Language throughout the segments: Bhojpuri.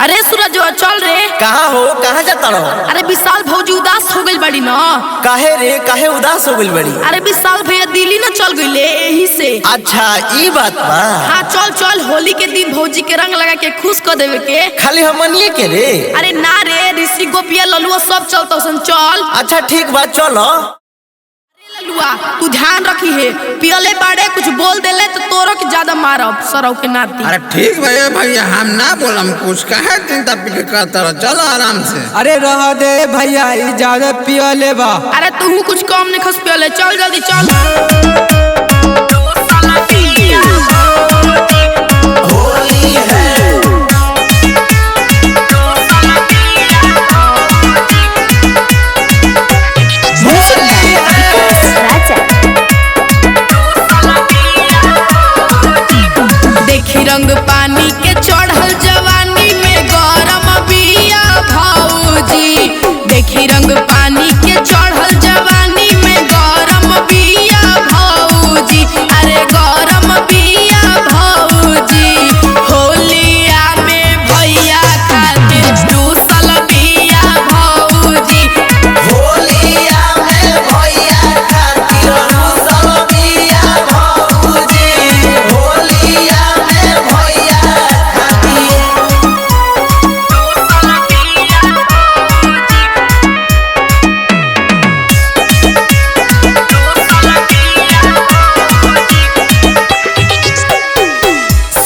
अरे सूरज चल रे। कहाँ हो, कहाँ जाता रहो? अरे विशाल भौजी उदास हो गई बड़ी ना। काहे रे, काहे उदास हो गई बड़ी? अरे विशाल भैया दिल्ली ना चल गई यही से। अच्छा ये बात बा। हाँ चल चल, होली के दिन भौजी के रंग लगा के खुश कर देवे के। खाली हमनिए के रे? अरे ना रे, ऋषि गोपिया ललुआ सब चलता सन, चल। अच्छा ठीक बात, चलो। ललुआ तू ध्यान रखी है, पियले बाड़े कुछ बोल देले तो तोरो के ज्यादा मारब सरौ के नाती। अरे ठीक भैया हम ना बोलम कुछ, काहे चिंता फिक्र करता रह, चलो आराम से। अरे रह दे भैया, ज्यादा पियले बा। अरे तू कुछ कम नहीं खस पियले, चल जल्दी चल। देखी रंग पानी के चढ़ल जवानी में गरम बिया भौजी। देखी रंग पानी के चढ़ल जवानी में गरम बिया भौजी। अरे गरम बिया भौजी, होलिया में भैया खातिर टूसल बिया भौजी। होलिया में भैया खातिर टूसल बिया भौजी। होलिया में भैया खातिर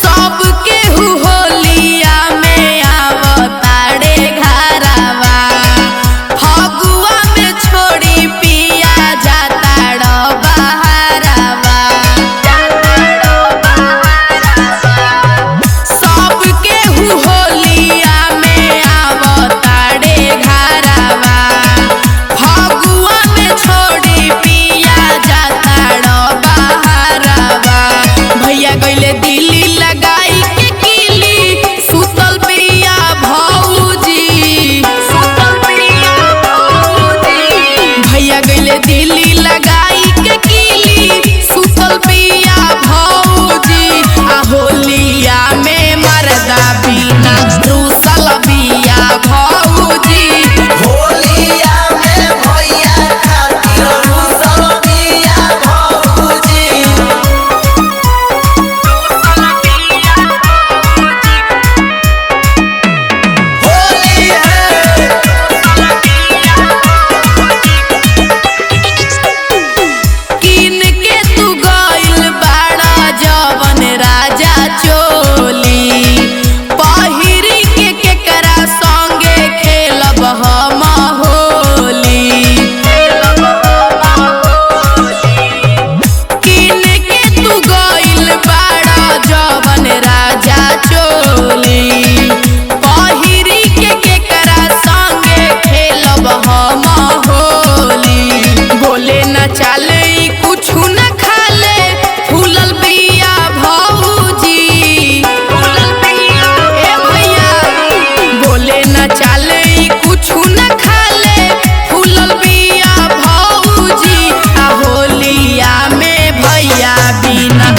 सबके होलिया में आवताड़े घरवा। फगुआ में छोड़ी पिया जाताड़ बहरवा। सबके होलिया में आवताड़े घरवा। फगुआ में छोड़ी पिया जाताड़ बहरवा। भैया गइले दिल्ली लगाई के किली, सुतल बिया भौजी। सुतल बिया भौजी। भैया गइले दिल्ली लगाई के किली, सुतल बिया भौजी। आ होलिया में मरदा बिना रूसल बिया भौजी। होलिया में भैया खातिर टूसल बिया भौजी। होली है किन के तू गइल बाड़ा जवन राजा चोली। पहिरी के केकरा संगे खेलब हम होली। किन के तू गइल बाड़ा जवन राजा चोली। पहिरी के केकरा संगे खेलब हम होली। बोले न चाले कुछु न खाले, फूलल बिया भौजी। फूलल बिया ए भैया, बोले न चाले कुछु न खाले, फूलल बिया भौजी। आ होलिया में भैया बिना